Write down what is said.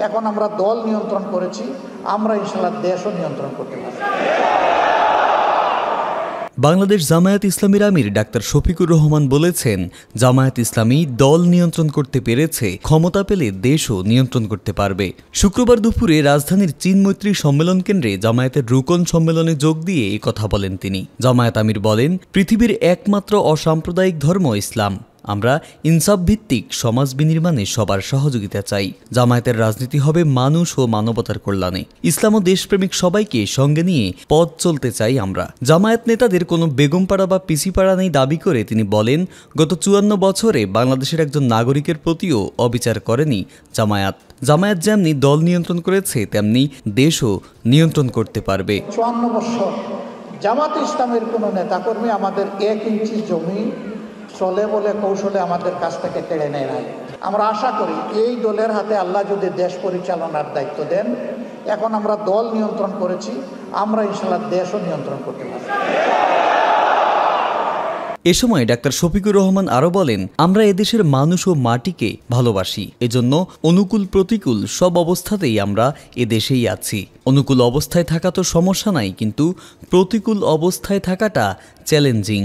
এখন আমরা দল নিয়ন্ত্রণ করেছি, আমরা ইনশাআল্লাহ দেশও নিয়ন্ত্রণ করতে পারব। বাংলাদেশ জামায়াত ইসলামীর আমির ডাক্তার শফিকুর রহমান বলেছেন, জামায়াত ইসলামী দল নিয়ন্ত্রণ করতে পেরেছে, ক্ষমতা পেলে দেশও নিয়ন্ত্রণ করতে পারবে। শুক্রবার দুপুরে রাজধানীর চীন মৈত্রী সম্মেলন কেন্দ্রে জামায়াতের রুকন সম্মেলনে যোগ দিয়ে এই কথা বলেন তিনি। জামায়াত আমির বলেন, পৃথিবীর একমাত্র অসাম্প্রদায়িক ধর্ম ইসলাম। আমরা ইনসাফ ভিত্তিক সমাজ বিনির্মাণে সবার সহযোগিতা চাই। জামায়াতের রাজনীতি হবে মানুষ ও মানবতার কল্যাণে। ইসলাম ও দেশপ্রেমিক সবাইকে সঙ্গে নিয়ে পথ চলতে চাই আমরা। জামায়াত নেতাদের কোনো বেগমপাড়া বা পিসিপাড়া নেই দাবি করে তিনি বলেন, গত 54 বছরে বাংলাদেশের একজন নাগরিকের প্রতিও অবিচার করেনি জামায়াত। জামায়াত যেমনি দল নিয়ন্ত্রণ করেছে, তেমনি দেশও নিয়ন্ত্রণ করতে পারবে। 54 বছর জামাত ইসলামের কোনো নেতাকর্মী আমাদের 1 ইঞ্চি জমি চলে বলে কৌশলে আমাদের কাছ থেকে কেড়ে নেয় নাই। আমরা আশা করি এই দলের হাতে আল্লাহ যদি দেশ পরিচালনার দায়িত্ব দেন, এখন আমরা দল নিয়ন্ত্রণ করেছি, আমরা ইনশাআল্লাহ দেশও নিয়ন্ত্রণ করতে পারব। এ সময় ডাক্তার শফিকুর রহমান আরও বলেন, আমরা এদেশের মানুষ ও মাটিকে ভালোবাসি। এজন্য অনুকূল প্রতিকূল সব অবস্থাতেই আমরা এদেশেই আছি। অনুকূল অবস্থায় থাকা তো সমস্যা নাই, কিন্তু প্রতিকূল অবস্থায় থাকাটা চ্যালেঞ্জিং।